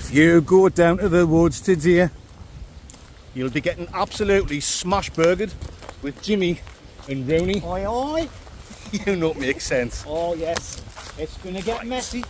If you go down to the woods today, you'll be getting absolutely smash burgered with Jimmy and Rooney. Oi, oi. You know it makes sense. Oh yes, it's gonna get messy.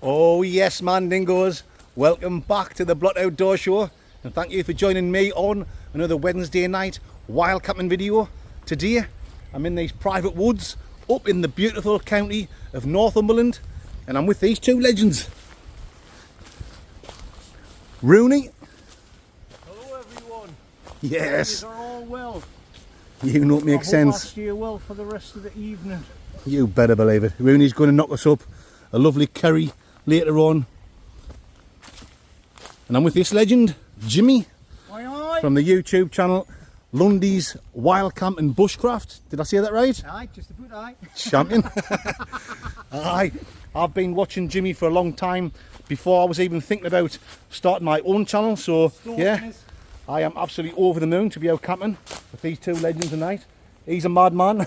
Oh yes, Mandingos, welcome back to the Blot Outdoor Show, and thank you for joining me on another Wednesday night wild camping video. Today I'm in these private woods up in the beautiful county of Northumberland, and I'm with these two legends. Rooney. Hello everyone. Yes. You are all well. You know it makes sense. I stay well for the rest of the evening. You better believe it. Rooney's going to knock us up a lovely curry later on. And I'm with this legend, Jimmy, Oi, oi. from the YouTube channel Lundy'S, Wildcamp and Bushcraft. Did I say that right? Aye, just about aye. Champion. Aye, I've been watching Jimmy for a long time, before I was even thinking about starting my own channel, so yeah, I am absolutely over the moon to be out camping with these two legends tonight. He's a madman.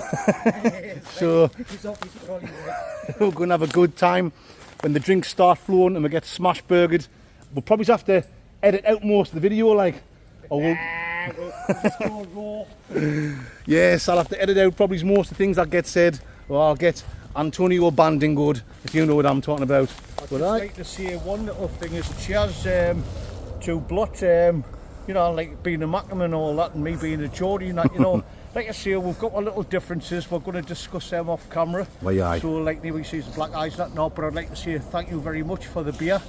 So we're going to have a good time when the drinks start flowing and we get smash burgered. We'll probably have to edit out most of the video, like, or we'll just go raw. Yes, I'll have to edit out probably most of the things that get said, or I'll get Antonio Bandingoed, if you know what I'm talking about. I'd just like to say one little thing is cheers to Blot, you know, like being a Mackham and all that, and me being a Geordie and that, you know. Like I say, we've got our little differences. We're going to discuss them off camera. Aye. So, like Newey says, black eyes, that not. But I'd like to say thank you very much for the beer,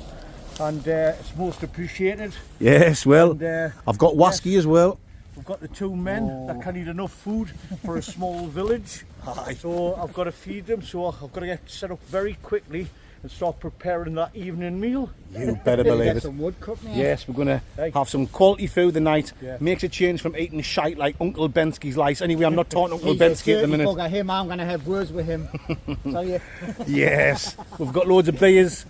and it's most appreciated. Yes, well, And, I've got whiskey as well. We've got the two men that can eat enough food for a small village. Aye. So I've got to feed them. So I've got to get set up very quickly and start preparing that evening meal. You better believe Get it. some wood cooked, man. Yes, we're going Hey. to have some quality food tonight. Yeah. Makes a change from eating shite like Uncle Bensky's lice. Anyway, I'm not talking Uncle He's a Bensky at the dirty minute. bugger. Him, I'm going to have words with him. Tell you. Yes, we've got loads of beers.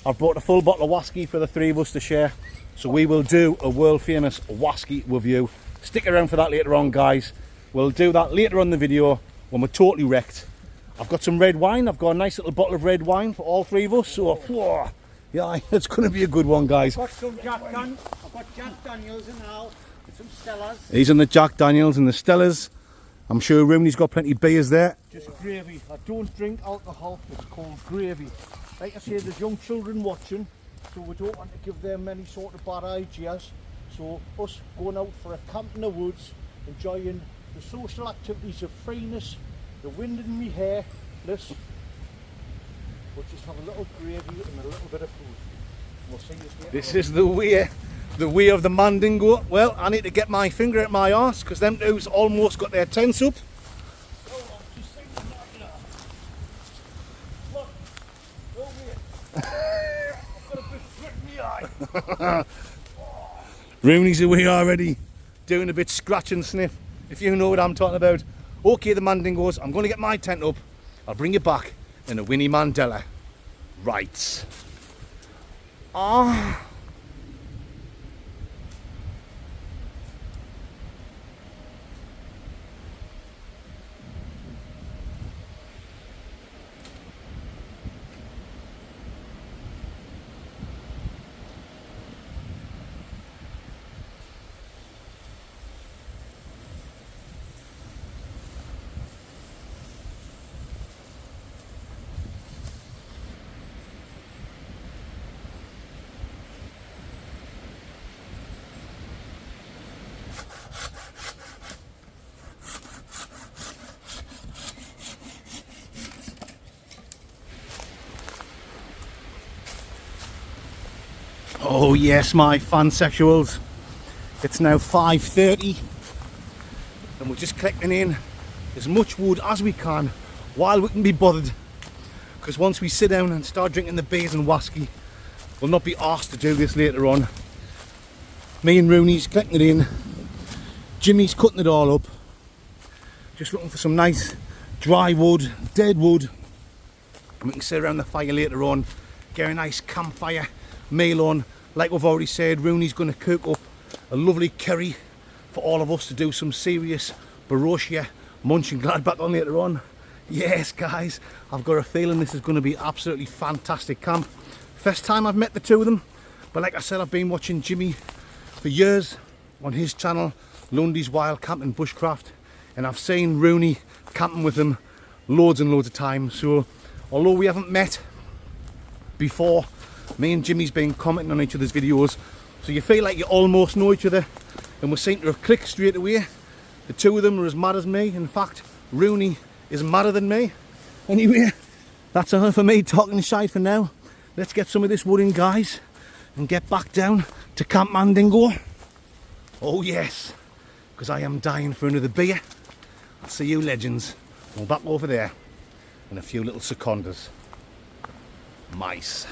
I've brought a full bottle of whiskey for the three of us to share. So we will do a world famous whiskey review. Stick around for that later on, guys. We'll do that later on in the video when we're totally wrecked. I've got some red wine. I've got a nice little bottle of red wine for all three of us. So, whoa, yeah, it's going to be a good one, guys. I've got some I've got Jack Daniels in the house and some Stellas. He's on the Jack Daniels and the Stellas. I'm sure Rooney's got plenty of beers there. Just gravy. I don't drink alcohol. It's called gravy. Like I say, there's young children watching, so we don't want to give them any sort of bad ideas. So us going out for a camp in the woods, enjoying the social activities of freeness, the wind in my hair, we'll just have a little gravy and a little bit of food. We'll see you later. This is the way of the Mandingo. Well, I need to get my finger at my arse because them two's almost got their tents up. Oh, I'm just thinking that, you know. Look, over here. I've got a bit of grit in my eye. Rooney's away already, doing a bit scratch and sniff, if you know what I'm talking about. Okay, the Mandingos, I'm going to get my tent up. I'll bring you back in a Winnie Mandela. Right. Ah. Oh yes, my fansexuals. It's now 5:30 and we're just collecting in as much wood as we can while we can be bothered, because once we sit down and start drinking the beers and whiskey, we'll not be asked to do this later on. Me and Rooney's collecting it in Jimmy's cutting it all up. Just looking for some nice dry wood, dead wood. And we can sit around the fire later on, get a nice campfire meal on. Like we've already said, Rooney's going to cook up a lovely curry for all of us to do some serious Borussia Mönchengladbach on later on. Yes, guys, I've got a feeling this is going to be absolutely fantastic camp. First time I've met the two of them, but like I said, I've been watching Jimmy for years on his channel, Lundy'S Wildcamp and Bushcraft, and I've seen Rooney camping with them loads and loads of times. So although we haven't met before, me and Jimmy's been commenting on each other's videos, so you feel like you almost know each other, and we seem to have clicked straight away. The two of them are as mad as me. In fact, Rooney is madder than me. Anyway, that's enough for me talking shite for now. Let's get some of this wood in, guys, and get back down to Camp Mandingo. Oh yes, because I am dying for another beer. I'll see you legends. We're back over there and a few little secondas. Mice.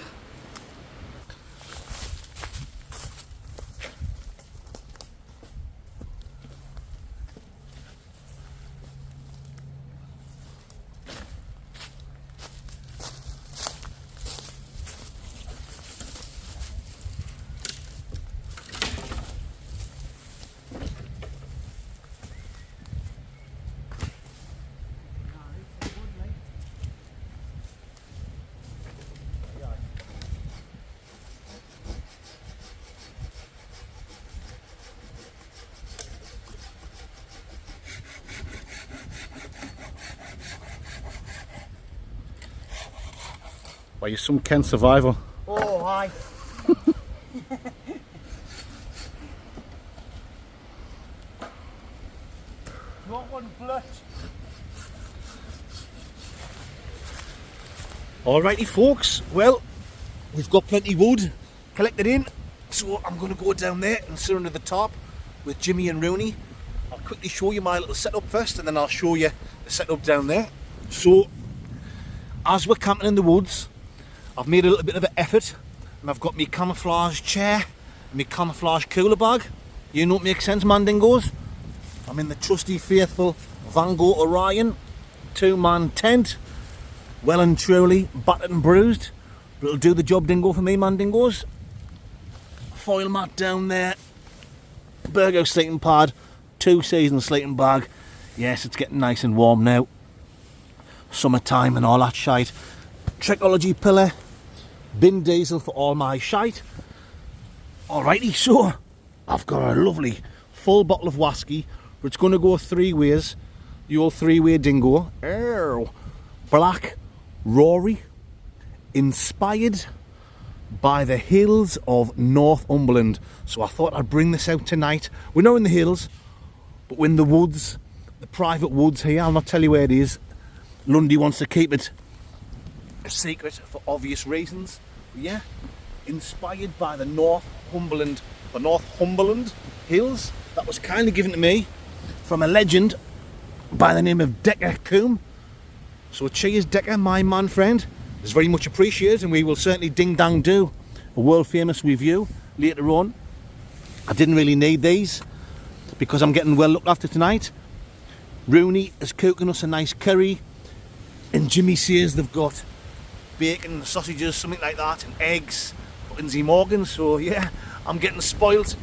Well, you're some Kent survival. Oh, hi. Not one blood. Alrighty folks, well, we've got plenty of wood collected in, so I'm going to go down there and sit under the top with Jimmy and Rooney. I'll quickly show you my little setup first, and then I'll show you the setup down there. So, as we're camping in the woods, I've made a little bit of an effort, and I've got my camouflage chair and my camouflage cooler bag. You know what makes sense, Mandingos? I'm in the trusty, faithful Van Gogh Orion 2-man tent. Well and truly battered and bruised, but it'll do the job, dingo, for me, Mandingos. Foil mat down there, Burgo sleeping pad, 2-season sleeping bag. Yes, it's getting nice and warm now. Summertime and all that shite. Trekology pillar, bin diesel for all my shite. Alrighty, so I've got a lovely full bottle of whiskey, but it's going to go 3 ways. The old 3-way dingo. Black Rory, inspired by the hills of Northumberland. So I thought I'd bring this out tonight. We're not in the hills, but we're in the woods, the private woods here. I'll not tell you where it is. Lundy wants to keep it a secret for obvious reasons. But yeah, inspired by the Northumberland hills. That was kindly given to me from a legend by the name of Decker Coombe. So cheers, Decker, my man friend. It's very much appreciated, and we will certainly ding dang do a world famous review later on. I didn't really need these because I'm getting well looked after tonight. Rooney is cooking us a nice curry, and Jimmy says they've got bacon, sausages, something like that, and eggs, Lindsay Morgan. So yeah, I'm getting spoilt,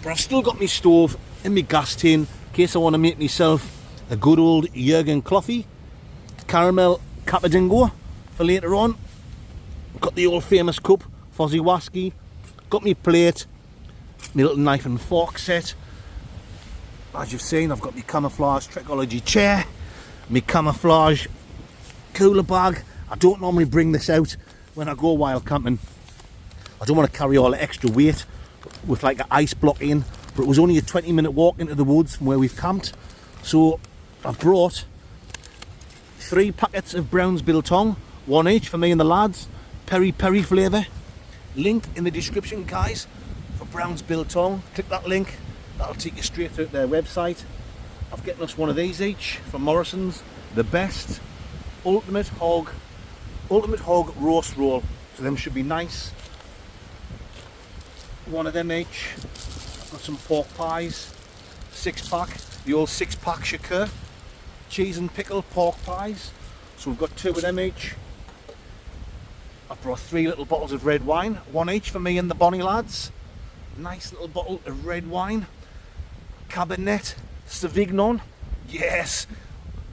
but I've still got my stove and my gas tin in case I want to make myself a good old Jurgen Coffee caramel capadingo for later on. Got the old famous cup, Fozzie Wasky. Got me plate, my little knife and fork set. As you've seen, I've got my camouflage Trekology chair, my camouflage cooler bag. I don't normally bring this out when I go wild camping. I don't want to carry all the extra weight with like an ice block in, but it was only a 20-minute walk into the woods from where we've camped. So I've brought 3 packets of Brown's Biltong, 1 each for me and the lads. Peri peri flavour. Link in the description, guys, for Brown's Biltong. Click that link, that'll take you straight to their website. I've getting us 1 of these each from Morrison's, the best ultimate hog roast roll. So them should be nice. 1 of them each. I've got some pork pies, 6-pack, the old 6-pack shakur, cheese and pickle pork pies. So we've got 2 of them each. I've brought 3 little bottles of red wine, 1 each for me and the Bonnie lads. Nice little bottle of red wine. Cabernet Sauvignon. Yes,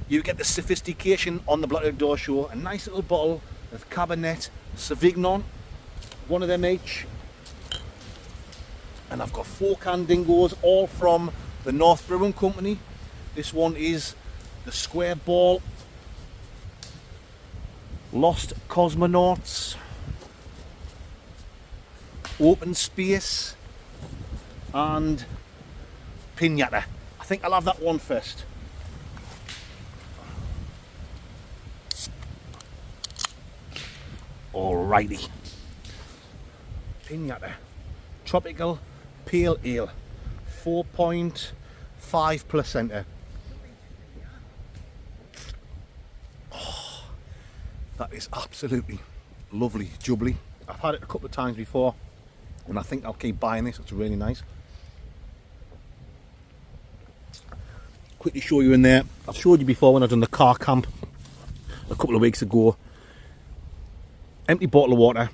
you get the sophistication on the Black Door Show. A nice little bottle of Cabernet Sauvignon, 1 of them each. And I've got 4 canned dingoes, all from the North Brewing Company. This one is the Square Ball Lost Cosmonauts, Open Space, and Pinata. I think I'll have that one first. Alrighty. Pinata. Tropical Pale Ale. 4.5 placenta. Oh, that is absolutely lovely, jubbly. I've had it a couple of times before and I think I'll keep buying this. It's really nice. Quickly show you in there. I've showed you before when I've done the car camp a couple of weeks ago. Empty bottle of water,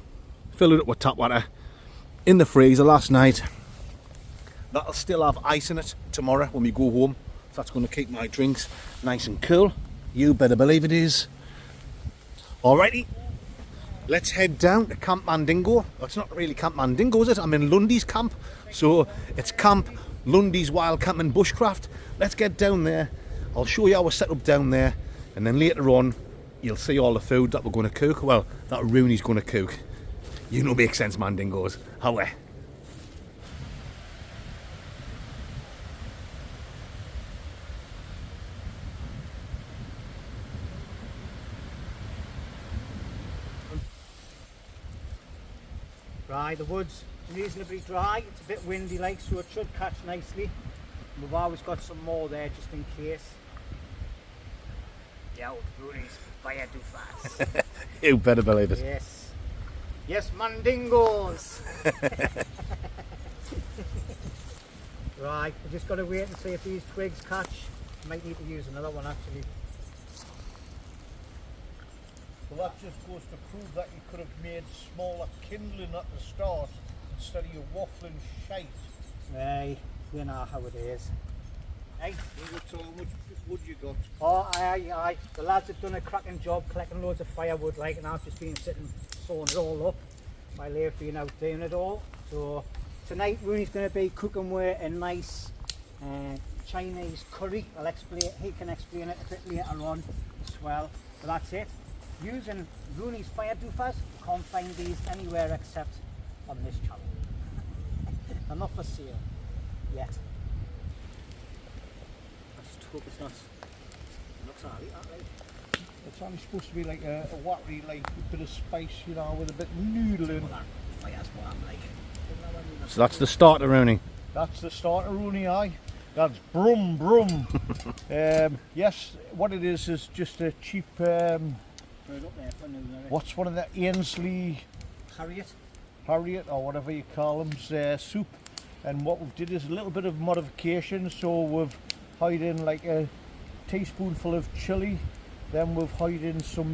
fill it up with tap water, in the freezer last night. That'll still have ice in it tomorrow when we go home. So that's going to keep my drinks nice and cool. You better believe it is. Alrighty, let's head down to Camp Mandingo. Well, it's not really Camp Mandingo, is it? I'm in Lundy'S camp. So it's Camp Lundy'S Wildcamp and Bushcraft. Let's get down there. I'll show you how we're set up down there, and then later on you'll see all the food that we're going to cook. Well, that Rooney's going to cook. You know, makes sense, Mandingos. How Right, the wood's reasonably dry. It's a bit windy like, so it should catch nicely. We've always got some more there just in case. The old Rooney's fire too fast. You better believe it. Yes. Yes, Mandingos. Right, we just got to wait and see if these twigs catch. Might need to use another one actually. Well, that just goes to prove that you could have made smaller kindling at the start instead of your waffling shite. Hey, you know how it is. Hey, So how much wood you got? oh, aye. The lads have done a cracking job collecting loads of firewood, like, and I've just been sitting sawing it all up while they've been out doing it all. So tonight Rooney's going to be cooking with a nice Chinese curry. He can explain it a bit later on as well. But that's it. Using Rooney's fire doofers, can't find these anywhere except on this channel. They're not for sale yet. I just hope it's not. It looks alright, aren't they? It's only supposed to be like a watery, like a bit of spice, you know, with a bit of noodling. Well, that fire's what I'm like. So that's the starter, Rooney. That's the starter, Rooney, aye. That's brum brum. Yes, what it is just a cheap. Right up there for now, right? What's one of the Ainsley Harriet? or whatever you call them, soup. And what we did is a little bit of modification. So we've hired in like a teaspoonful of chilli. Then we've hired in some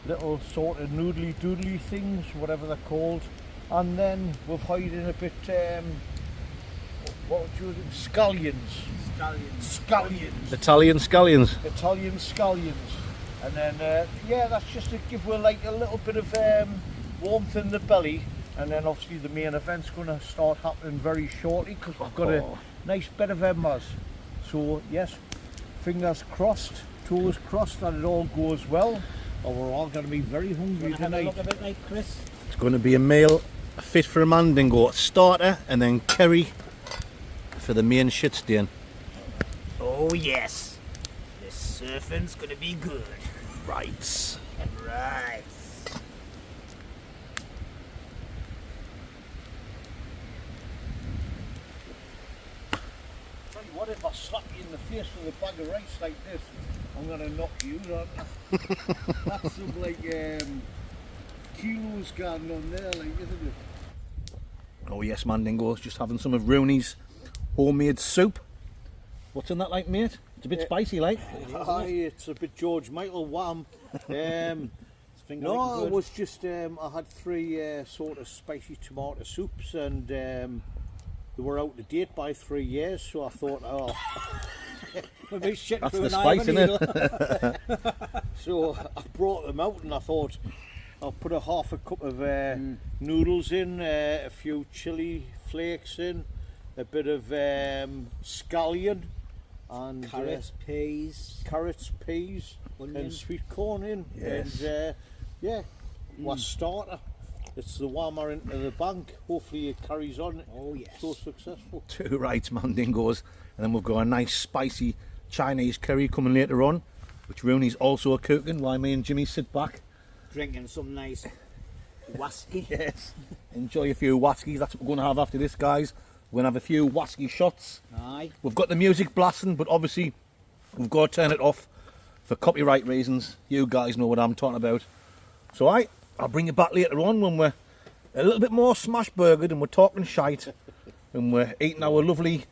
little sort of noodly doodly things, whatever they're called. And then we've hired in a bit, what would you do? Scallions. Italian scallions. Italian scallions. And then, yeah, that's just to give her like a little bit of warmth in the belly. And then obviously the main event's going to start happening very shortly because we've got a nice bed of embers. So yes, fingers crossed, toes crossed that it all goes well. Or we're all going to be very hungry tonight. Look a bit like Chris. It's going to be a meal fit for a Mandingo. Starter and then curry for the main shit stain. Oh yes, this surfing's gonna be good. Right. Right. Tell you what, if I slap you in the face with a bag of rice like this, I'm going to knock you out. That's some like kilos going on there, like, isn't it? Oh yes, Mandingos, just having some of Rooney's homemade soup. What's in that like, mate? It's a bit spicy like. Aye, it's a bit George Michael wham. No, it was just I had 3 sort of spicy tomato soups, and they were out of date by 3 years, so I thought, oh, maybe shit. That's the spice, isn't it? So I brought them out, and I thought I'll put a half a cup of noodles in, a few chili flakes in, a bit of scallion, and Carrots, peas, and onions. sweet corn in. Yes. And yeah, was starter. It's the warmer into the bank. Hopefully it carries on. Oh yes. So successful. 2 right mandingos, and then we've got a nice spicy Chinese curry coming later on, which Rooney's also cooking while me and Jimmy sit back. Drinking some nice whiskey. Yes. Enjoy a few whiskies. That's what we're going to have after this, guys. We're going to have a few whiskey shots. Aye. We've got the music blasting, but obviously we've got to turn it off for copyright reasons. You guys know what I'm talking about. So I'll bring you back later on when we're a little bit more smash burgered and we're talking shite and we're eating our lovely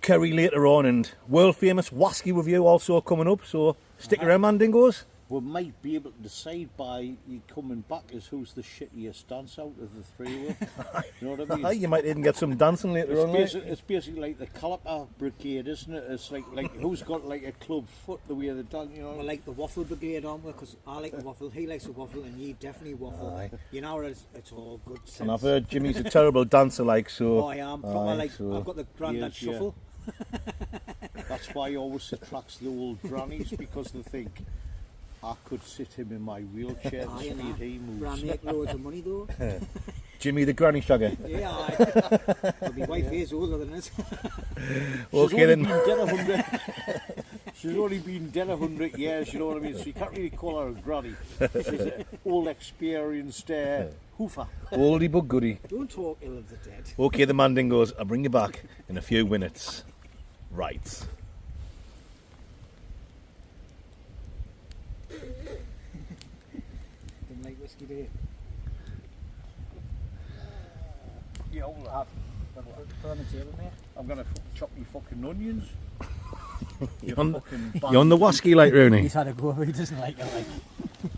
curry later on, and world famous whiskey review also coming up. So stick around, mandingos. We might be able to decide by you coming back as who's the shittiest dance out of the 3 of us. You know what I mean? You might even get some dancing later on. It's basically like the Caliper Brigade, isn't it? It's like who's got like a club foot the way they dance, you know? We're like the waffle brigade, aren't we? Because I like the waffle, he likes the waffle, and you definitely waffle. Aye. You know, it's all good sense. And I've heard Jimmy's a terrible dancer, like, so. Oh, I am. Proper, like, so. I've got the granddad Yes, yeah. shuffle. That's why he always attracts the old grannies, because they think I could sit him in my wheelchair and Aye, speed and he moves. Ran make loads of money though. Jimmy the granny shagger. Yeah, aye. But my wife is older than us. Okay then. She's only been dead 100 years, you know what I mean? So you can't really call her a granny. She's an all experienced hoofer. Oldie but goodie. Don't talk ill of the dead. Okay, the mandingos. I'll bring you back in a few minutes. Right. Didn't like whiskey, do you? Yeah, all that. Put on the table, mate. I'm going to chop me fucking onions. You're on the whiskey like Rooney. He's had a go, but he doesn't like it.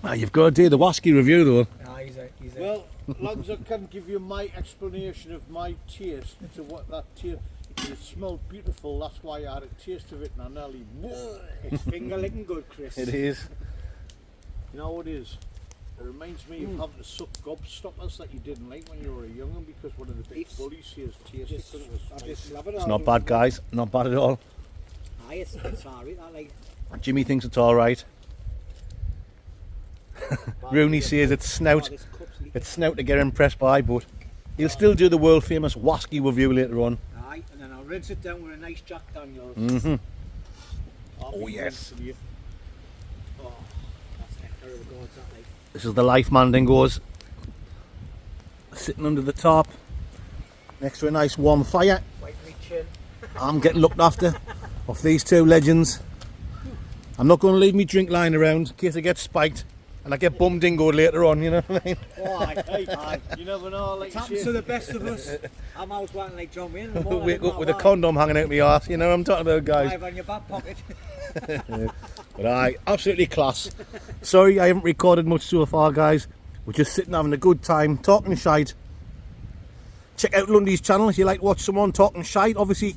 Like. You've got to do the whiskey review though. Nah, he's a. Well, lads, I can give you my explanation of my taste to what that taste. It smelled beautiful, that's why I had a taste of it, and I nearly. It's finger licking good, Chris. It is. You know what it is? It reminds me of having to suck gobstoppers that you didn't like when you were a young'un, because one of the big It's bullies here tasted it. I just love it. It's not bad, guys. Not bad at all. Aye, it's alright. I like. Jimmy thinks it's all right. Rooney says it's snout. This cup's leaking. It's snout to get impressed by, but he'll still do the world famous whiskey review later on. Aye, and then I'll rinse it down with a nice Jack Daniels. Mm-hmm. Oh yes. Oh, that's nectar of the gods, that like. This is the life mandingos. Sitting under the top, next to a nice warm fire. Wipe me chin. I'm getting looked after off these 2 legends. I'm not going to leave me drink lying around in case I get spiked and I get bum dingoed later on, you know what I mean? Oh, aye, aye. You never know, like It happens to the best of us. I'm always wanting like John Wayne in the morning. Wake up with a condom hanging out my arse, you know what I'm talking about, guys. Five on your back pocket. But absolutely class. Sorry I haven't recorded much so far, guys. We're just sitting having a good time, talking shite. Check out Lundy'S channel if you like to watch someone talking shite. Obviously,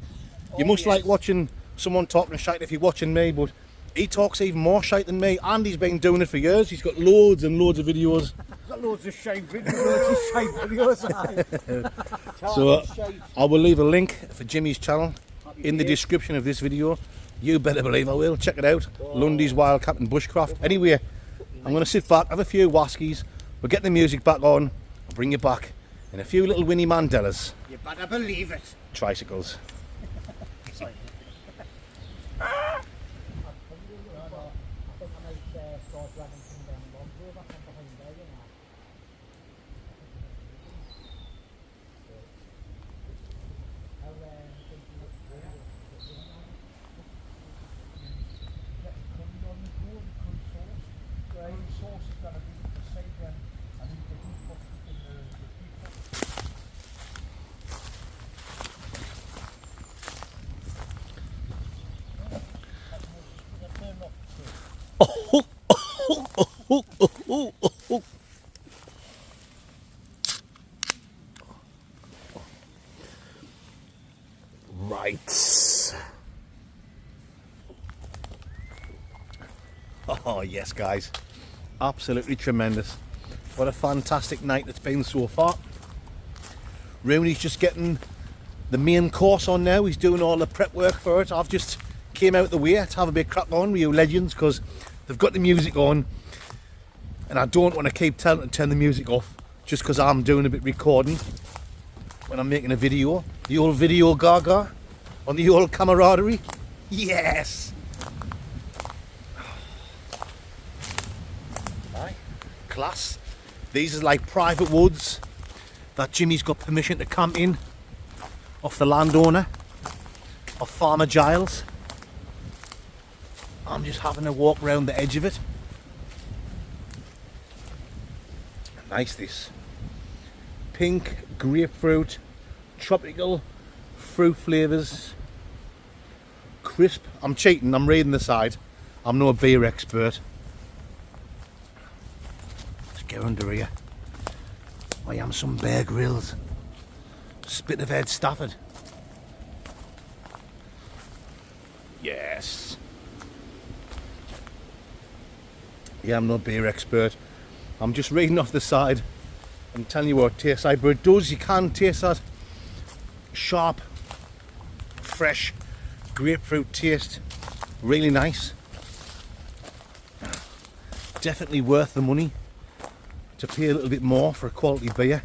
you must like watching someone talking shite if you're watching me, but he talks even more shite than me, and he's been doing it for years. He's got loads and loads of videos. got loads of shite videos. So I will leave a link for Jimmy's channel in the description of this video. You better believe I will. Check it out. Lundy'S, Wildcamp and Bushcraft. Anyway, I'm going to sit back, have a few whiskies. We'll get the music back on. I'll bring you back in a few little Winnie Mandelas. You better believe it. Tricycles. Oh, oh, oh, oh, oh. Right. Oh yes, guys, absolutely tremendous. What a fantastic night it's been so far. Rooney's just getting the main course on now. He's doing all the prep work for it. I've just came out the way to have a bit of crack on with you legends, because they've got the music on and I don't want to keep telling them to turn the music off just because I'm doing a bit recording when I'm making a video. The old video gaga on the old camaraderie. Yes. Aye. Class. These are like private woods that Jimmy's got permission to camp in off the landowner, of Farmer Giles. I'm just having a walk around the edge of it. Nice this. Pink, grapefruit, tropical fruit flavours. Crisp. I'm cheating, I'm reading the side. I'm no beer expert. Let's get under here. I am some Bear Grylls. Spit of Ed Stafford. Yes. Yeah, I'm no beer expert. I'm just reading off the side and telling you what it tastes like, but it does, you can taste that sharp, fresh grapefruit taste. Really nice. Definitely worth the money to pay a little bit more for a quality beer.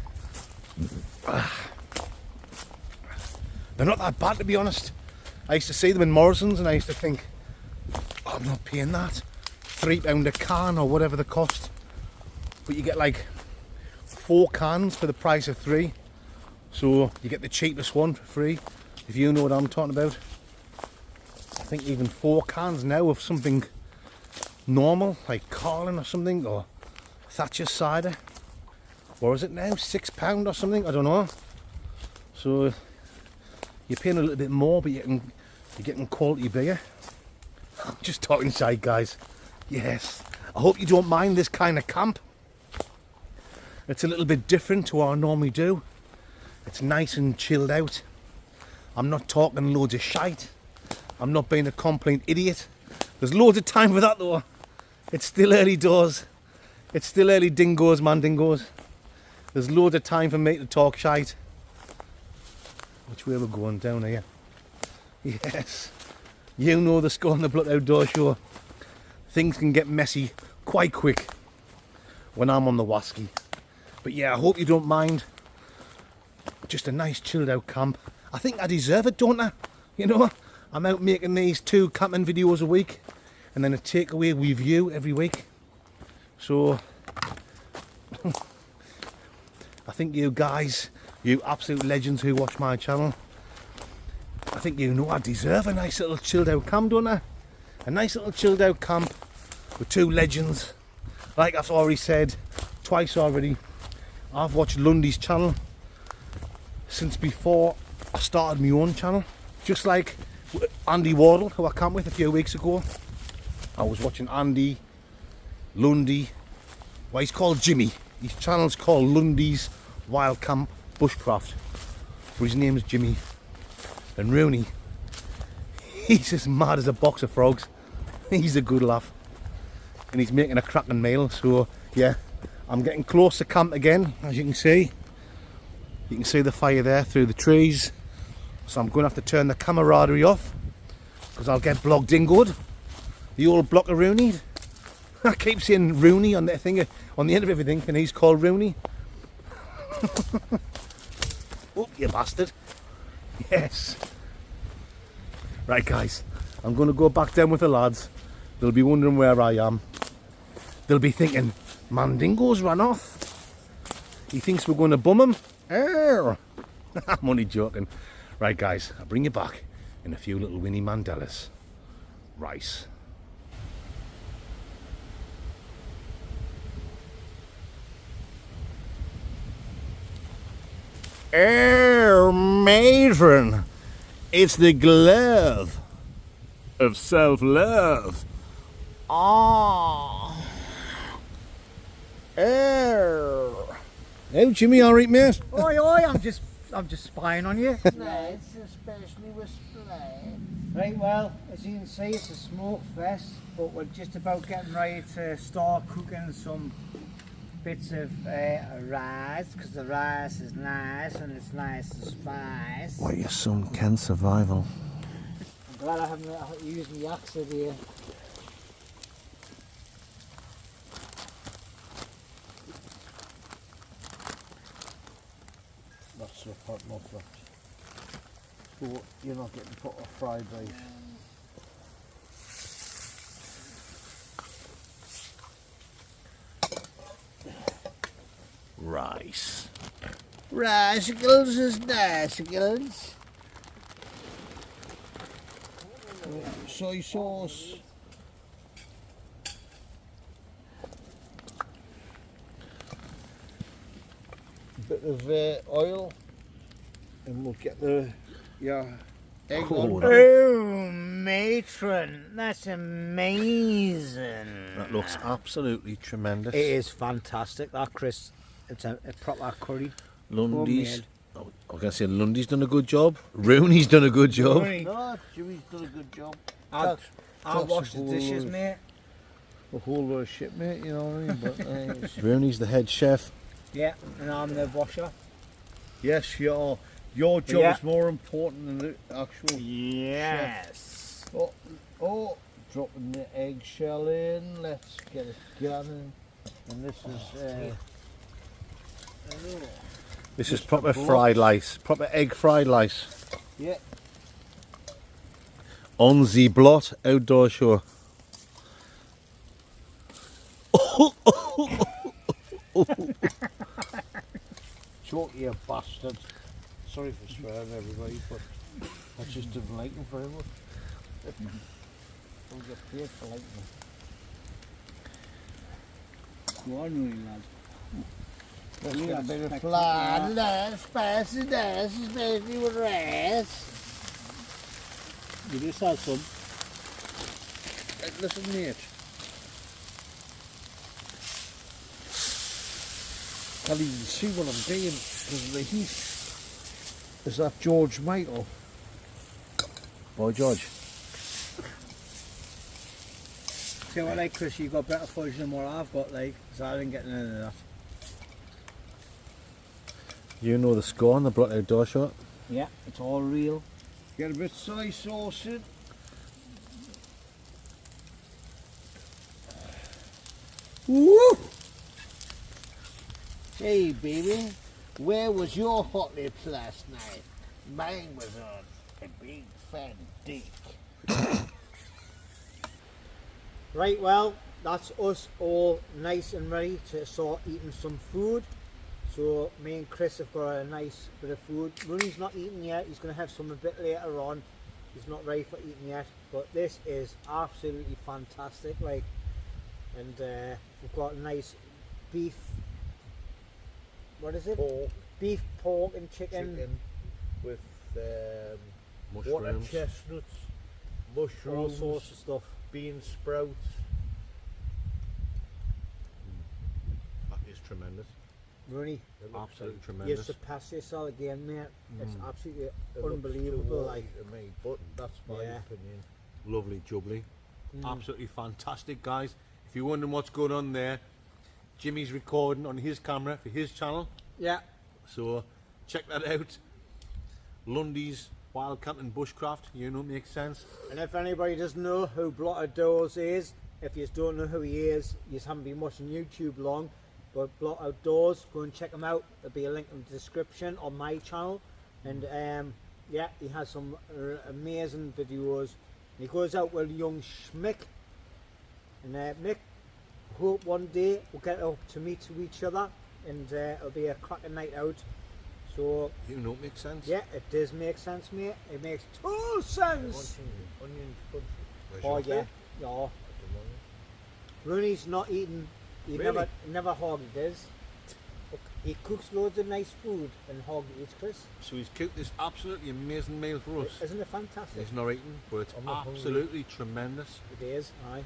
They're not that bad, to be honest. I used to see them in Morrison's and I used to think, oh, I'm not paying that. £3 a can or whatever the cost. But you get like 4 cans for the price of 3. So you get the cheapest one for free, if you know what I'm talking about. I think even 4 cans now of something normal, like Carlin or something, or Thatcher's cider. What is it now? £6 or something? I don't know. So you're paying a little bit more, but you're getting quality beer. I'm just talking side, guys. Yes. I hope you don't mind this kind of camp. It's a little bit different to what I normally do. It's nice and chilled out. I'm not talking loads of shite. I'm not being a complaint idiot. There's loads of time for that though. It's still early doors. It's still early dingoes, mandingos. There's loads of time for me to talk shite. Which way we're going? Down here. Yes. You know the Skull and the Blood Outdoor Show. Things can get messy quite quick when I'm on the wasky. But yeah, I hope you don't mind. Just a nice chilled out camp. I think I deserve it, don't I? You know, I'm out making these 2 camping videos a week and then a takeaway review every week. So I think you guys, you absolute legends who watch my channel, I think you know I deserve a nice little chilled out camp, don't I? A nice little chilled out camp with 2 legends. Like I've already said twice already, I've watched Lundy'S channel since before I started my own channel. Just like Andy Wardle, who I camped with a few weeks ago. I was watching Andy, Lundy, well, he's called Jimmy. His channel's called Lundy'S Wildcamp Bushcraft, but his name's Jimmy. And Rooney, he's as mad as a box of frogs. He's a good laugh. And he's making a cracking meal, so yeah, I'm getting close to camp again, as you can see. You can see the fire there through the trees. So I'm going to have to turn the camaraderie off, because I'll get blocked in good. The old block of Rooney. I keep saying Rooney on that thing, on the end of everything, and he's called Rooney. Oh, you bastard. Yes. Right guys, I'm going to go back down with the lads. They'll be wondering where I am. They'll be thinking, Mandingo's run off. He thinks we're going to bum him. I'm only joking. Right guys, I'll bring you back in a few little Winnie Mandelas. Rice. Matron, it's the glove of self-love. Ah, Hey, Jimmy, all right, mate? Oi, oi, I'm just spying on you. Splats, especially with splats. Right, well, as you can see, it's a smoke fest, but we're just about getting ready to start cooking some bits of rice, because the rice is nice and it's nice and spice. Well, your son can survival. I'm glad I haven't used my axe here. That's so hot enough, that. So you're not getting put a fried rice. Rice. Ricicles is nicicles. Soy sauce. Bit of oil, and we'll get the egg on. Oh, matron, that's amazing. That looks absolutely tremendous. It is fantastic, that, Chris. It's a proper curry. Lundy's. Oh, I was going to say Lundy's done a good job. Rooney's done a good job. No, Jimmy's done a good job. I'll That's wash a the whole dishes, lot. mate. A whole lot of shit, mate, you know what I mean? But Rooney's the head chef. Yeah, and I'm the washer. yes, your job Yeah. is more important than the actual. Yes. Oh, dropping the eggshell in. Let's get it going. And this is. This is proper fried lice. Proper egg fried lice. Yeah. On the blot outdoor show. Choke you bastard. Sorry for swearing, everybody, but I just didn't like them very much. Don't get paid for liking them. Go on, Rooney, lad. Let's Yeah, get a bit of spectacular. flan, nice, spicy, nice, especially with rice. You just had some. Listen, mate. Can't even see what I'm doing because of the heat. Is that George Michael? Boy George. See what, like, Chris, you got better fudge than what I've got, like, because I didn't get none of that. You know the score on the blot outdoor show. Yeah, it's all real. Get a bit of soy sauce in. Woo! Hey, baby, where was your hot lips last night? Mine was on a big fat dick. Right, well, that's us all nice and ready to start eating some food. So me and Chris have got a nice bit of food. Rooney's not eating yet. He's going to have some a bit later on. He's not ready for eating yet. But this is absolutely fantastic. Like, and we've got a nice beef. What is it? Pork, Beef, pork, and chicken. with water Mushrooms. chestnuts, All mushrooms, sorts of stuff. bean sprouts. That is tremendous. Rooney, Absolutely you tremendous. surpassed yourself again, mate. It's absolutely It looks unbelievable. too Like, early to me, but that's my Yeah. opinion. Lovely jubbly. Mm. Absolutely fantastic, guys. If you're wondering what's going on there, Jimmy's recording on his camera for his channel. yeah. So check that out. Lundy's, Wildcamp and Bushcraft. You know, it makes sense. And if anybody doesn't know who Blotted Doors is, if you don't know who he is, you haven't been watching YouTube long, but Blot Outdoors, go and check him out. There'll be a link in the description on my channel. And yeah, he has some amazing videos. And he goes out with young Schmick. And Mick, hope one day we'll get up to meet each other, and it'll be a cracking night out. So You know, it makes sense. yeah, it does make sense, mate. It makes total sense. Onions, country. Oh yeah, yeah. Rooney's not eating. He Really? never Hoggy does. He cooks loads of nice food and Hoggy eats, Chris. So he's cooked this absolutely amazing meal for us. Isn't it fantastic? He's not eating, but it's I'm not hungry. absolutely tremendous. It is, aye.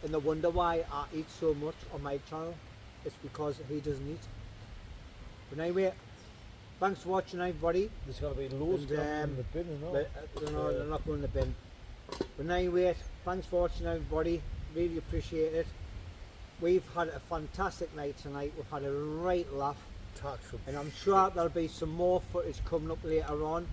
And they wonder why I eat so much on my channel. It's because he doesn't eat. But anyway, thanks for watching, everybody. There's got to be loads And, going in the bin and all. They're not going in the bin. But anyway, thanks for watching, everybody. Really appreciate it. We've had a fantastic night tonight. We've had a right laugh. And I'm sure there'll be some more footage coming up later on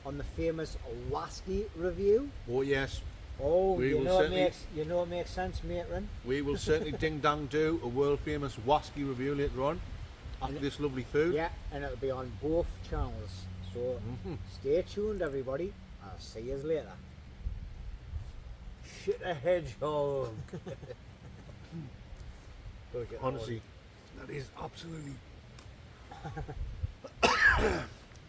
the famous Wasky review. Oh yes. Oh, We you will know, certainly- it makes sense, matron. We will certainly ding dong do a world famous Wasky review later on after And- this lovely food. Yeah, and it'll be on both channels. So stay tuned, everybody. I'll see you later. Shit a hedgehog. Honestly, that is absolutely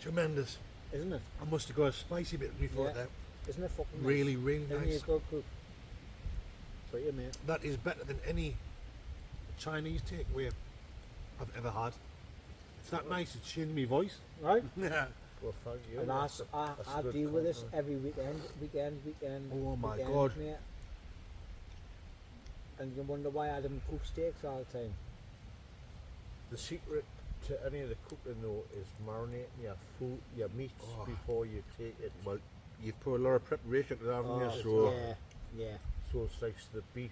tremendous. Isn't it? I must have got a spicy bit before Yeah. that. Isn't it fucking nice? Really, really There you nice. go, cook. For you, mate. That is better than any Chinese takeaway I've ever had. It's that nice, it's changing my voice. Right? Yeah. Well, thank you. And I deal with this every weekend. Oh my weekend, God. Mate. And you wonder why I don't cook steaks all the time. The secret to any of the cooking though is marinating your food, your meats before you take it. Well, you've put a lot of preparation to that, haven't you? Oh, So, yeah. So it's like the beef,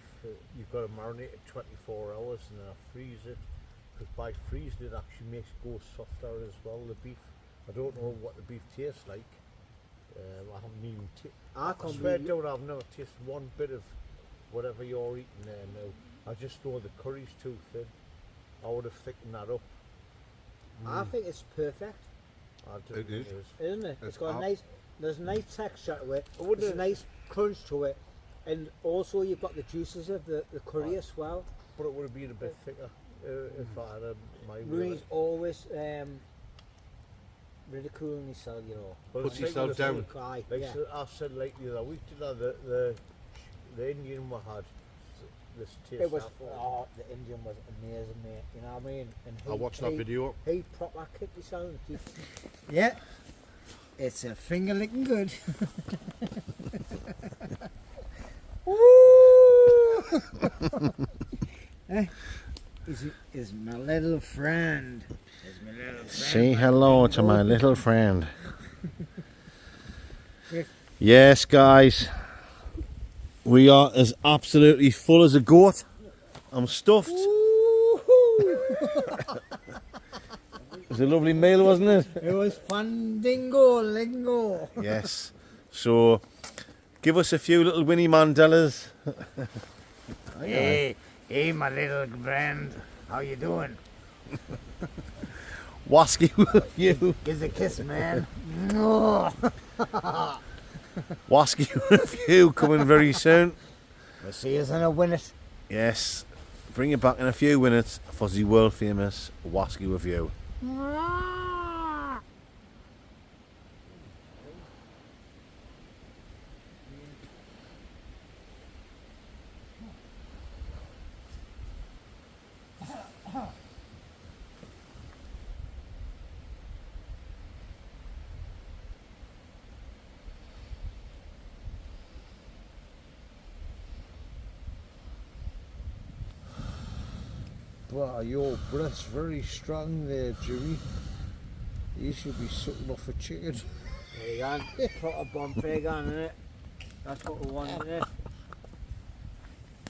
you've got to marinate it 24 hours and then freeze it. Because by freezing it actually makes it go softer as well, the beef. I don't know what the beef tastes like. I haven't even I I can't swear believe down, I've never tasted one bit of whatever you're eating there now. I just know the curry's too thin. I would have thickened that up. I think it's perfect, I do It think is. isn't it? It's It's got a up. nice, there's a nice texture to it. wouldn't There's a it- nice crunch to it. And also you've got the juices of the curry as well. But it would have been a bit thicker if I had my way. Rooney's always ridiculing himself, you know. But Puts it's like yourself with down. Cry, Like yeah. I said like the other week, you know, the Indian we had, this taste. It was, apple. oh, the Indian was amazing, mate. You know what I mean? And I watched that video. He proper kicked his own. Yeah, it's a finger licking good. Is my little friend. Is my little friend. Say hello to my little friend. Yes, guys. We are as absolutely full as a goat. I'm stuffed. It was a lovely meal, wasn't it? It was Fandingo Lingo. Yes. So, give us a few little Winnie Mandelas. Hey, my little friend. How you doing? Wasky with you. Give us a kiss, man. Wasky with you coming very soon. We'll see us in a minute. Yes. Bring it back in a few minutes for the world famous Wasky review. Wow, your breath's very strong there, Jimmy. You should be sucking off a chicken. There you go. Put a bomb pig on it. That's what we want, isn't it?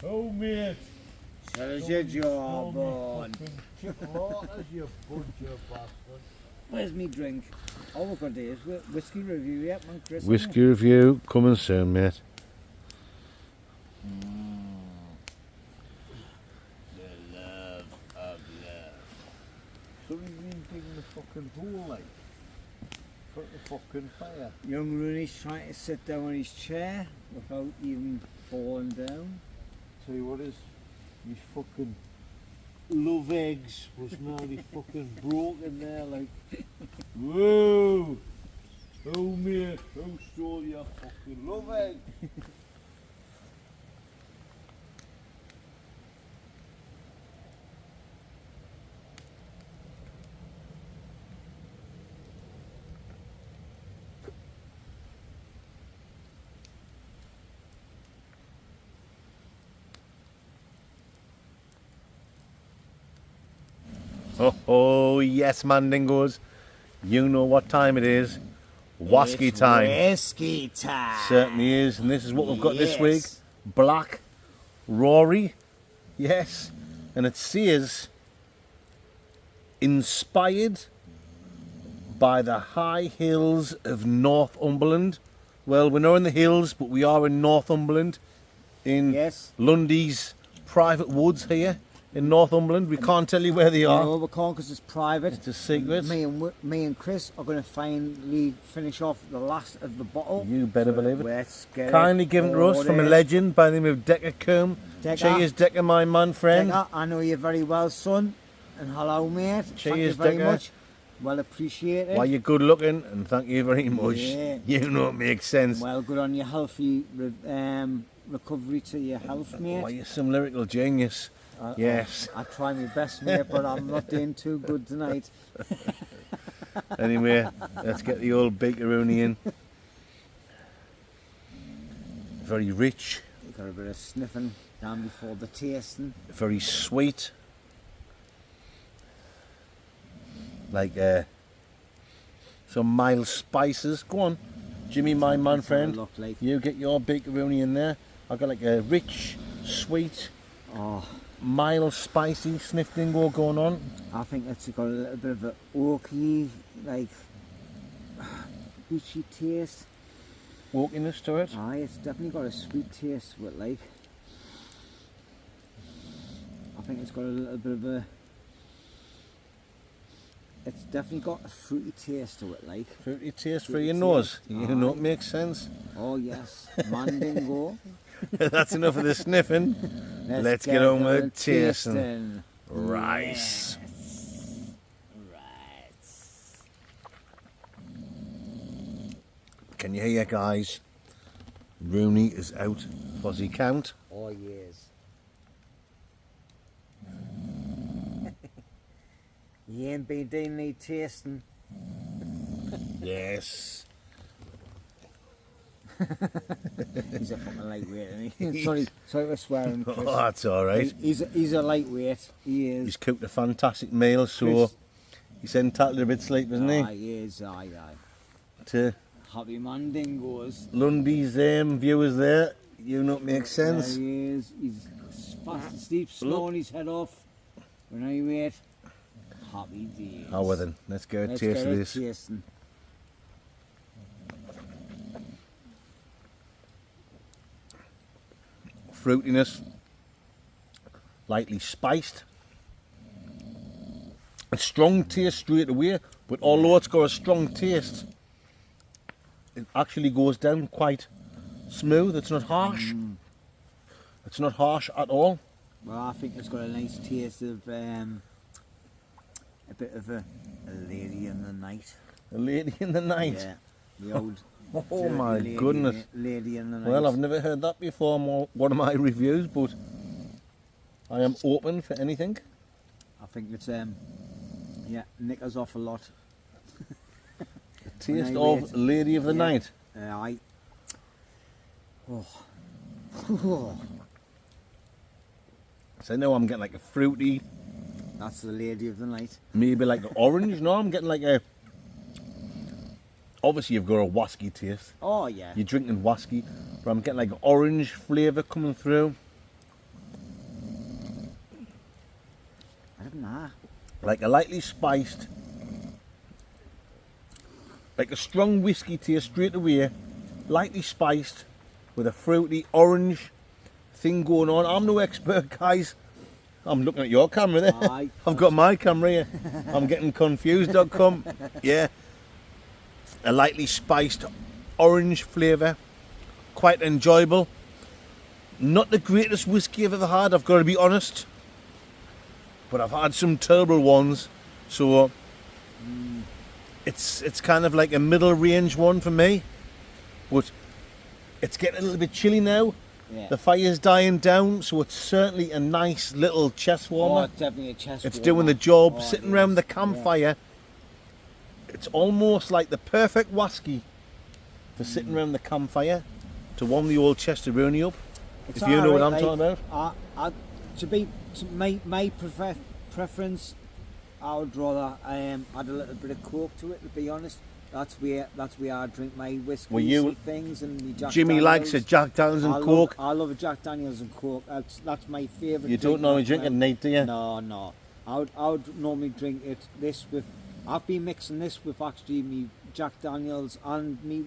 Oh, mate. Tell us your job on. Chicken laters, you butcher bastard. Where's me drink? All we've got to do is whiskey review yet, man, Chris. Whiskey review coming soon, mate. The love of love. Somebody's been digging the fucking hole, like. Put the fucking fire. Young Rooney's trying to sit down on his chair without even falling down. Tell you what is, these fucking love eggs was nearly fucking broken there, like. Whoa! Oh mate, who stole your fucking love egg? Oh, yes, Mandingos. You know what time it is. Wasky It's time. Whiskey time. Certainly is. And this is what we've got this week. Yes. Black Rory. Yes. And it says, inspired by the high hills of Northumberland. Well, we're not in the hills, but we are in Northumberland. In Yes. Lundy'S private woods here in Northumberland. We can't tell you where they are. No, we can't because it's private. It's a secret. Me and Chris are going to finally finish off the last of the bottle. You better believe it. Let's get Kindly it given to us from a ordered. legend by the name of Decker Combe. Decker. Cheers, Decker, my man friend. Decker, I know you very well, son. And hello, mate. Thank you Cheers, very Decker. much. Well appreciated. Why, you're good looking, and thank you very much. Yeah. You know it makes sense. Well, good on your healthy recovery to your health, mate. Why, you're some lyrical genius. Yes. I try my best, mate, but I'm not doing too good tonight. Anyway, let's get the old bakeroni in. Very rich, Got a bit of sniffing down before the tasting. very sweet. Like some mild spices. Go on, Jimmy, my man That's what it friend. look like. You get your bakeroni in there. I've got like a rich, sweet, Oh, mild, spicy sniff dingo going on. I think it's got a little bit of a oaky, like, beachy taste. Walkiness to it. Aye, it's definitely got a sweet taste to it, like. I think it's got a little bit of a... It's definitely got a fruity taste to it, like. Fruity taste for Fruity your nose. taste. You know it Aye. makes sense. Oh yes, Mandingo. That's enough of the sniffing. Let's get on with it tasting. Rice. Rice. Can you hear, guys? Rooney is out. Fuzzy count. Oh yes. You ain't been doing any tasting. Yes. He's a fucking lightweight, isn't he? sorry for swearing, Chris. Oh, that's all right. He's a lightweight. He is. He's cooked a fantastic meal, so Chris. he's entitled to a bit of sleep, isn't Aye, he? he is. Aye. To Happy Mandingos. Lundy's viewers there, you know it makes sense. There he is. He's fast asleep, snoring his head off. When I wait, happy days. Oh, well then, let's go Let's taste get of it this. tasting. Fruitiness, lightly spiced. A strong taste straight away, but although it's got a strong taste, it actually goes down quite smooth. It's not harsh. It's not harsh at all. Well, I think it's got a nice taste of a bit of a lady in the night. A lady in the night. Yeah, the old. Oh dirty my goodness. Lady in the night. Well, I've never heard that before in one of my reviews, but I am open for anything. I think it's nick us off a lot. Taste I of wait. Lady of the Yeah. Night. Aye. Oh. So I know I'm getting like a fruity, That's the lady of the night. maybe like an orange. No, I'm getting like a. Obviously, you've got a wasky taste. Oh yeah. You're drinking wasky, but I'm getting like an orange flavour coming through. I don't know. Like a lightly spiced, like a strong whiskey taste straight away, lightly spiced with a fruity orange thing going on. I'm no expert, guys. I'm looking at your camera there. Aye. I've got my camera here. I'm getting confused.com. Yeah. A lightly spiced orange flavour. Quite enjoyable. Not the greatest whiskey I've ever had, I've got to be honest. But I've had some terrible ones. So it's kind of like a middle range one for me. But it's getting a little bit chilly now. Yeah. The fire's dying down, so it's certainly a nice little chest Oh, warmer. it's definitely a chest It's warmer. doing the job. Oh, Sitting it around is. the campfire, it's almost like the perfect whiskey for sitting around the campfire to warm the old Chesteroni up. It's if you know what I'm alright, talking about. my preference, I would rather add a little bit of Coke to it, to be honest. That's where I drink my whiskey and things and my Jack Jimmy Daniels. likes a Jack Daniels and Coke. I love a Jack Daniels and Coke. That's my favourite. You don't normally drink it neat, do you? No. I would normally drink this with. I've been mixing this with actually me Jack Daniels and me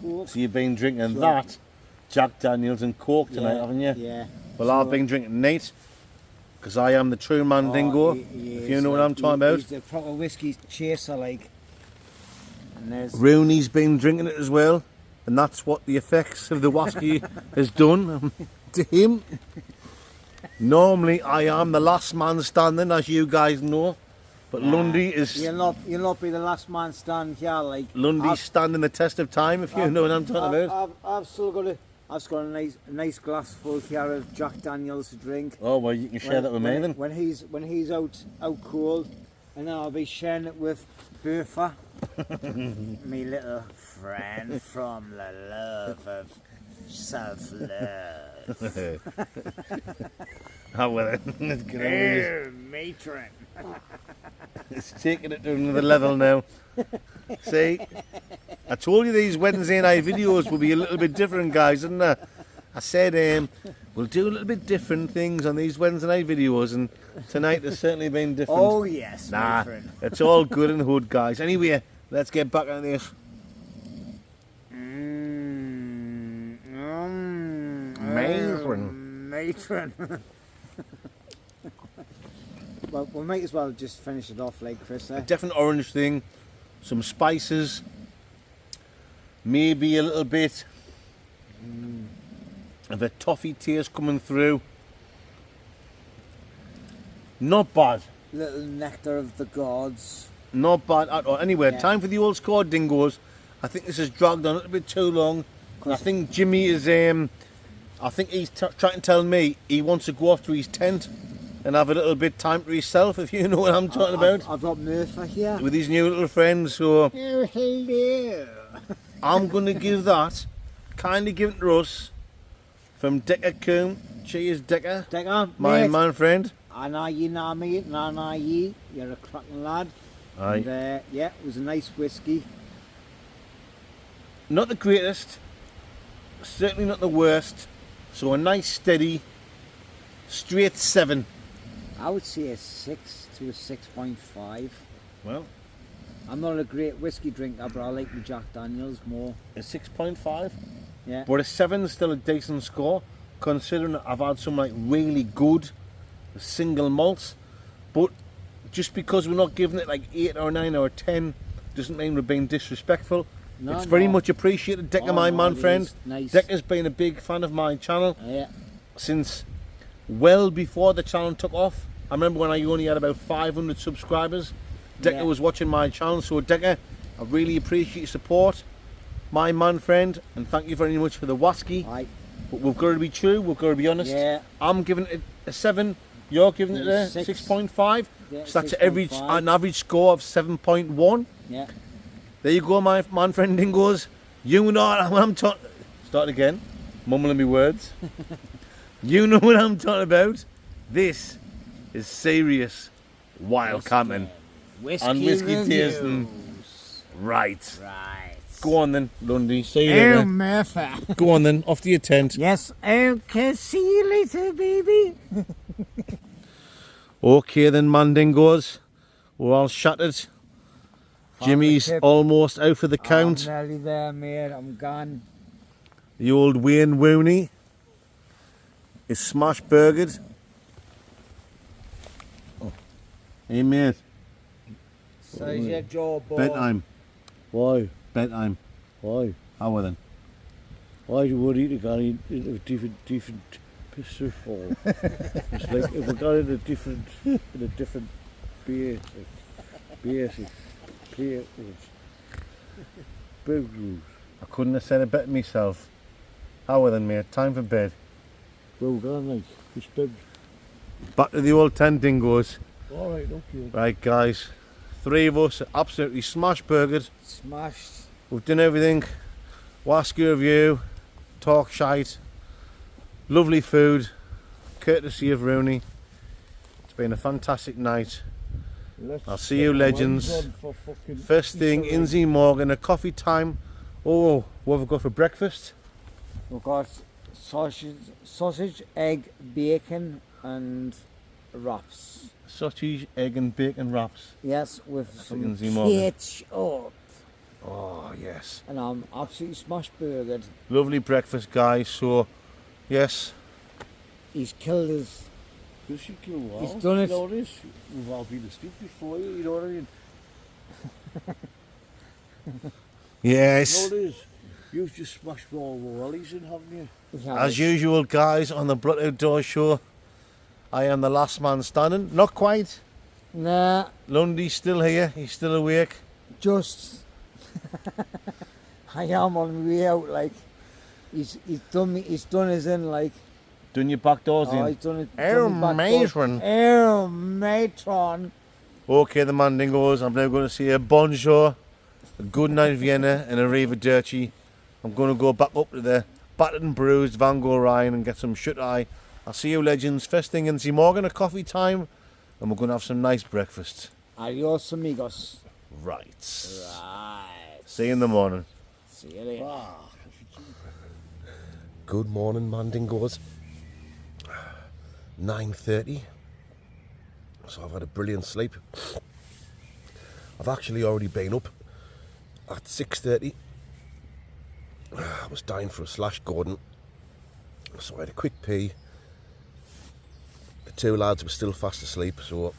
Coke. So you've been drinking that Jack Daniels and Coke tonight, haven't you? Yeah. Well, I've been drinking neat because I am the true Mandingo. If you know what I'm talking about. He's the proper whiskey chaser, like. Rooney's been drinking it as well, and that's what the effects of the whiskey has done to him. Normally, I am the last man standing, as you guys know, but Lundy is. You'll not be the last man standing here, like. Lundy's standing the test of time, if you know what I'm talking about. I've still got a nice glass full here of Jack Daniels to drink. Oh well, you can share that with me then. When he's out cold, and then I'll be sharing it with Bertha. Me little friend from the love of self-love. Oh well, it's great. Matron. It's taking it to another level now. See, I told you these Wednesday night videos will be a little bit different, guys, didn't I? I said we'll do a little bit different things on these Wednesday night videos, and tonight has certainly been different. Oh yes, nah, it's all good in the hood, guys. Anyway, let's get back on this. Matron. Well, we might as well just finish it off, like Chris said. A definite orange thing, some spices, maybe a little bit of a toffee taste coming through. Not bad. Little nectar of the gods. Not bad at all. Anyway, time for the old score, dingoes. I think this has dragged on a little bit too long. I think Jimmy is, I think he's trying to tell me he wants to go off to his tent and have a little bit time to himself, if you know what I'm talking about. I've got Murphy here. With his new little friends, so... Oh, hello. I'm going to give that, kindly given to us, from Decker Coombe. Cheers, Decker. Decker, my man friend. You're a cracking lad. Aye. And, yeah, it was a nice whiskey. Not the greatest, certainly not the worst. So a nice steady, straight 7. I would say a 6 to a 6.5. Well, I'm not a great whiskey drinker, but I like the Jack Daniels more. A 6.5. Yeah. But a 7 is still a decent score, considering I've had some like really good single malts. But just because we're not giving it like 8 or 9 or 10 doesn't mean we're being disrespectful. No, it's very much appreciated. Decker, my man friend. Nice. Decker's been a big fan of my channel since well before the channel took off. I remember when I only had about 500 subscribers. Decker was watching my channel, so Decker, I really appreciate your support, my man friend, and thank you very much for the whiskey. But we've got to be true, we've got to be honest. I'm giving it a 7, you're giving it a 6.5, so that's an average score of 7.1. Yeah. There you go, my man friend Dingoes. You know what I'm talking. Start again, mumbling me words. You know what I'm talking about. This is serious wild camping and whiskey tasting. Right. Go on then, Lundy. See you later. Murphy. Go on then, off to your tent. Yes. Okay. See you later, baby. Okay then, Mandingos. We're all shattered. Jimmy's almost out for the count. I'm nearly there, mate. I'm gone. The old Wayne Rooney is smash burgered. Oh. Hey mate. Size your jawbone. Bedtime. Why? Bedtime. Why? How then? Why do you want to eat a different pistol fall? It's like if we got in a different basic bedrooms. I couldn't have said it better myself. How then, mate? Time for bed. Well done, like, it's bed. Back to the old tent, Dingoes. Alright, okay. Right, guys. 3 of us are absolutely smash burgered. Smashed. We've done everything. Whiskey review, talk shite, lovely food, courtesy of Rooney. It's been a fantastic night. Let's I'll see you, get the legends. ones on for fucking First thing, Easter egg. Inzy Morgan, a coffee time. Oh, what have we got for breakfast? We've got sausage, egg, bacon, and wraps. Sausage, egg and bacon wraps. Yes, with That's some Lindsay Morgan. ketchup. Oh, yes. And I'm absolutely smashed burgered. Lovely breakfast, guys. So, yes. He's killed his. Because you kill well. He's done it. You know this? We've all been asleep before you, you know what I mean? Yes. You know this? You've just smashed all the wellies in, haven't you? As usual, guys, on the Blood Outdoor Show, I am the last man standing. Not quite. Nah, Lundy's still here. He's still awake. just. I am on my way out, like. He's done his in, like. Doing your back doors Oh, in. he's done it. Oh, matron. Oh, matron. Okay, the Mandingos. I'm now going to say a bonjour, a good night Vienna, and a arrivederci. I'm going to go back up to the battered and bruised Van Gogh Ryan and get some shut eye. I'll see you, legends. First thing in Morgan, a coffee time, and we're going to have some nice breakfast. Adios, amigos. Right. Right. See you in the morning. See you later. Good morning, Mandingos. 9:30. So I've had a brilliant sleep. I've actually already been up at 6:30. I was dying for a slash Gordon, so I had a quick pee. The two lads were still fast asleep, so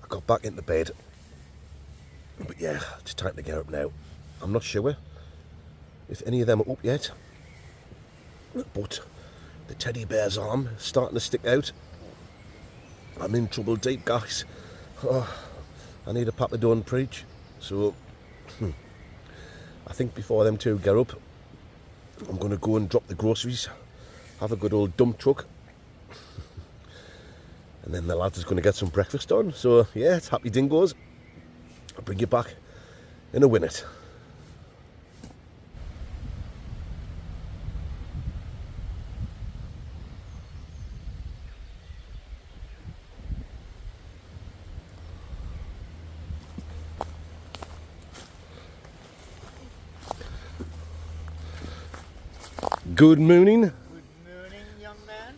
I got back into bed. But yeah, it's time to get up now. I'm not sure if any of them are up yet, but the teddy bear's arm is starting to stick out. I'm in trouble deep, guys. Oh, I need a papa don't preach. So I think before them two get up, I'm going to go and drop the groceries, have a good old dump truck, and then the lads is going to get some breakfast on. So yeah, it's happy dingoes. I'll bring you back in a minute. Good morning. Good morning, young man.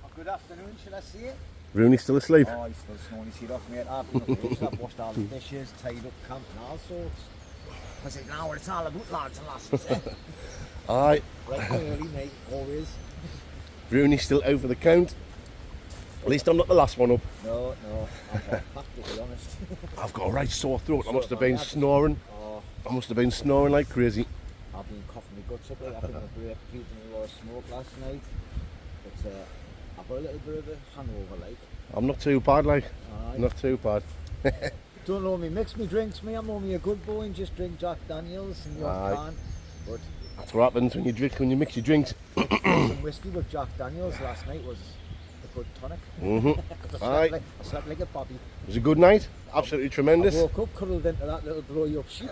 Or good afternoon, should I say? Rooney's still asleep. Oh, he's still snoring his head off, mate. I've been up late, I've washed all the dishes, tied up camp and all sorts. I said, now what it's all about, lads and lasses, eh? Aye. Right early, mate, always. Rooney's still out for the count. At least I'm not the last one up. No, I'm packed, to be honest. I've got a right sore throat. I must have been snoring. Oh, I must have been snoring like crazy. I've been coughing my guts up, like, I think my break due to a lot of smoke last night. But I've got a little bit of a hangover, like. I'm not too bad, like. Aye. Not too bad. Don't know me mix me drinks, me. I'm only a good boy and just drink Jack Daniels and your Aye. can. But That's what happens when you mix your drinks. some whiskey with Jack Daniels last night was a good tonic. Aye. I slept like a bobby. It was a good night. Absolutely tremendous. I woke up cuddled into that little blowy up sheet.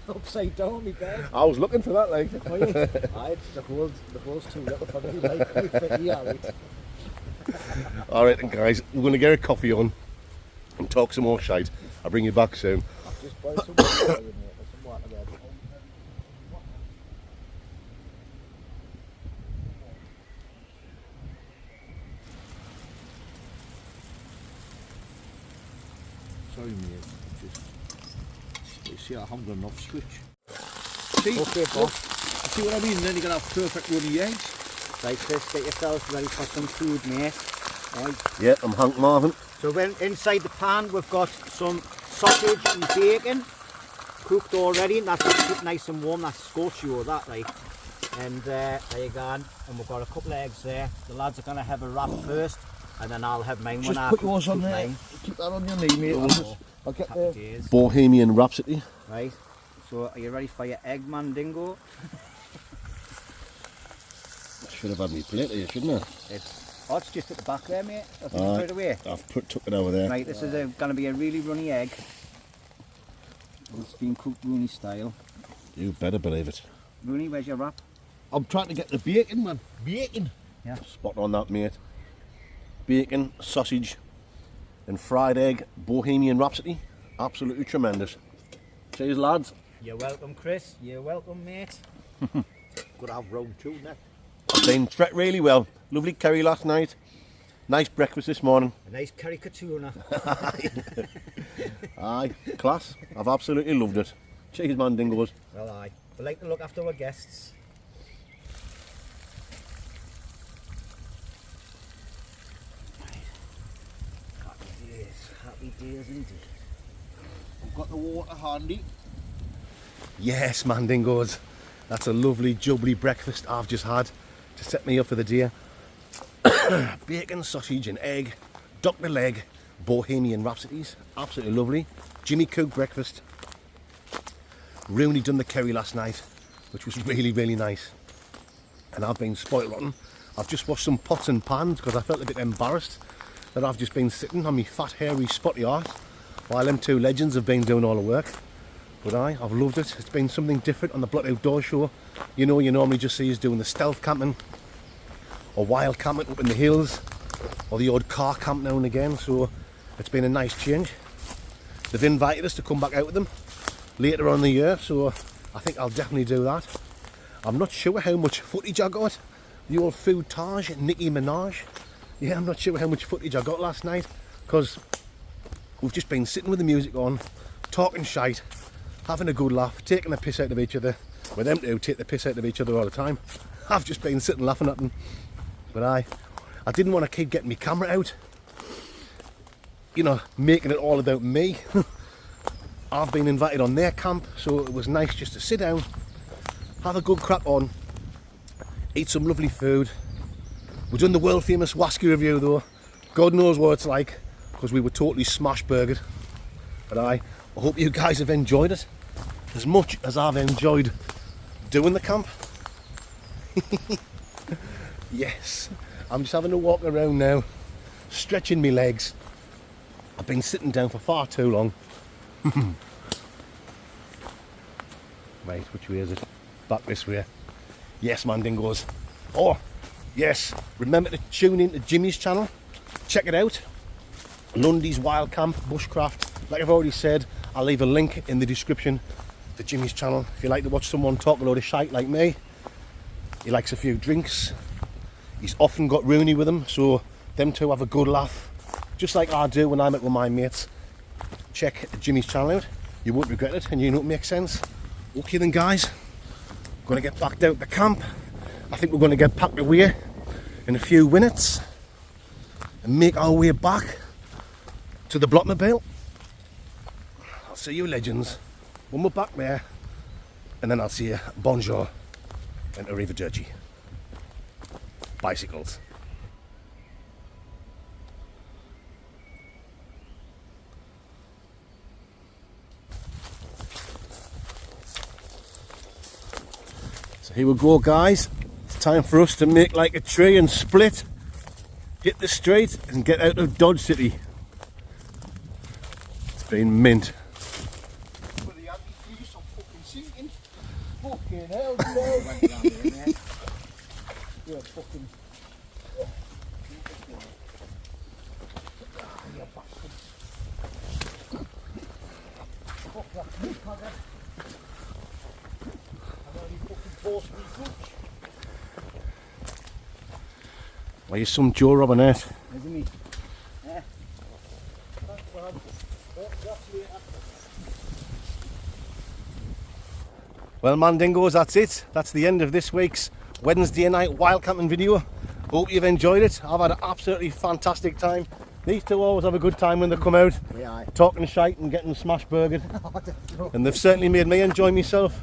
Upside down, me bed. I was looking for that, like. Oh, yeah. Aye, the hole's too little for me. Like, we fit here, right? All right, then, guys, we're going to get a coffee on and talk some more shite. I'll bring you back soon. I've just boiled some water for you, mate. There's some water there. Sorry, mate. You see, I haven't got enough switch. See, Okay, look, you see what I mean? Then you're going to have perfect runny eggs. Right, Chris, get yourselves ready for some food, mate. Right. Yeah, I'm Hank Marvin. So inside the pan we've got some sausage and bacon cooked already, and that's kept nice and warm. That's scorchio, that, like. And there you go. And we've got a couple of eggs there. The lads are going to have a wrap first, and then I'll have mine when Just I put yours on cook there. mine. Keep that on your knee, mate. I'll get Happy the... days. Bohemian Rhapsody. Right. So are you ready for your egg mandingo? Should have had me plate here, shouldn't I? It's just at the back there, mate. I think Aye. put it away. I've took it over there. Right, this is going to be a really runny egg. It's been cooked Rooney style. You better believe it. Rooney, where's your wrap? I'm trying to get the bacon, man. Bacon. Yeah. Spot on that, mate. Bacon, sausage, and fried egg Bohemian Rhapsody. Absolutely tremendous. Cheers, lads. You're welcome, Chris. You're welcome, mate. Could have round two next. I've been treated really well. Lovely curry last night. Nice breakfast this morning. A nice caricature. Aye, class. I've absolutely loved it. Cheers, man, dingoes. Well, aye. We like to look after our guests. Happy days indeed. We've got the water handy. Yes, man, dingoes. That's a lovely, jubbly breakfast I've just had to set me up for the day. Bacon, sausage and egg, Dr. Leg, Bohemian Rhapsodies. Absolutely lovely. Jimmy cooked breakfast. Rooney done the curry last night, which was really, really nice. And I've been spoiled rotten. I've just washed some pots and pans because I felt a bit embarrassed that I've just been sitting on my fat, hairy, spotty arse while them two legends have been doing all the work. But I've loved it. It's been something different on the Blood Outdoor Show. You know, you normally just see us doing the stealth camping or wild camping up in the hills or the odd car camp now and again. So it's been a nice change. They've invited us to come back out with them later on in the year, so I think I'll definitely do that. I'm not sure how much footage I got. The old footage, Nicki Minaj. Yeah, I'm not sure how much footage I got last night because we've just been sitting with the music on, talking shite, having a good laugh, taking the piss out of each other. With them two take the piss out of each other all the time. I've just been sitting laughing at them. But I didn't want to keep getting my camera out, you know, making it all about me. I've been invited on their camp, so it was nice just to sit down, have a good crack on, eat some lovely food. We've done the world famous Wasky review though. God knows what it's like, because we were totally smash burgered. But I hope you guys have enjoyed it as much as I've enjoyed doing the camp. Yes, I'm just having a walk around now, stretching my legs. I've been sitting down for far too long. Right, which way is it? Back this way. Yes, man, dingoes. Oh, yes, remember to tune in to Jimmy's channel. Check it out. Lundy'S Wildcamp, Bushcraft. Like I've already said, I'll leave a link in the description to Jimmy's channel. If you like to watch someone talk a load of shite like me, he likes a few drinks. He's often got Rooney with him, so them two have a good laugh. Just like I do when I'm out with my mates. Check Jimmy's channel out. You won't regret it, and you know it makes sense. Okay then, guys. Going to get back down to camp. I think we're going to get packed away in a few minutes and make our way back to the Blockmobile. I'll see you legends when we're back there, and then I'll see you bonjour and arrivederci. Bicycles. So here we go, guys. It's time for us to make like a tree and split, hit the straight and get out of Dodge City. It's been mint. For the anti-freeze, I'm fucking sinking. Fucking hell, no. Yeah, fucking. You bastards. Fuck that meat, Hagger. And then he fucking forced me gooch. Well, you're some Joe Robinette. Isn't he? Yeah. Thanks, man. That's later. Well, man, dingoes, that's it. That's the end of this week's Wednesday night wild camping video. Hope you've enjoyed it. I've had an absolutely fantastic time. These two always have a good time when they come out, Yeah. talking shite and getting smash burgered. And they've certainly made me enjoy myself.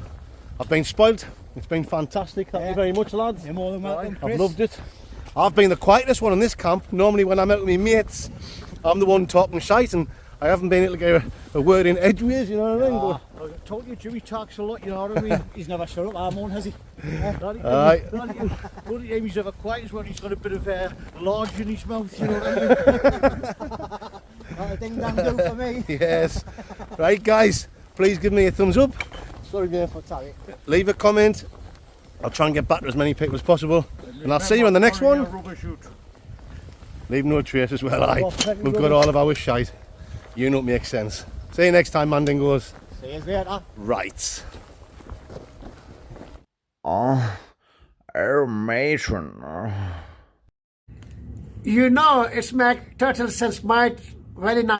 I've been spoilt. It's been fantastic. Thank you very much, lads. You're more than welcome, Chris. I've loved it. I've been the quietest one in this camp. Normally when I'm out with my mates, I'm the one talking shite, and I haven't been able to get a word in edgeways, you know what I mean? But I told you Jimmy talks a lot, you know what I mean? He's never shut up, Armon, has he? Aye. The only time he's ever quiet is when he's got a bit of large in his mouth, you know what I mean? Not a ding dong do for me. yes. Right, guys, please give me a thumbs up. Sorry, mate, for sorry. Leave a comment. I'll try and get back to as many people as possible. And I'll see you on the next one. Rubber shoot. Leave no trace as well, aye. Got plenty We've of got all of our shite. You know it makes sense. See you next time, Mandingos. See you later. Right. Oh, matron. You know, it's make total sense, mate. Very nice.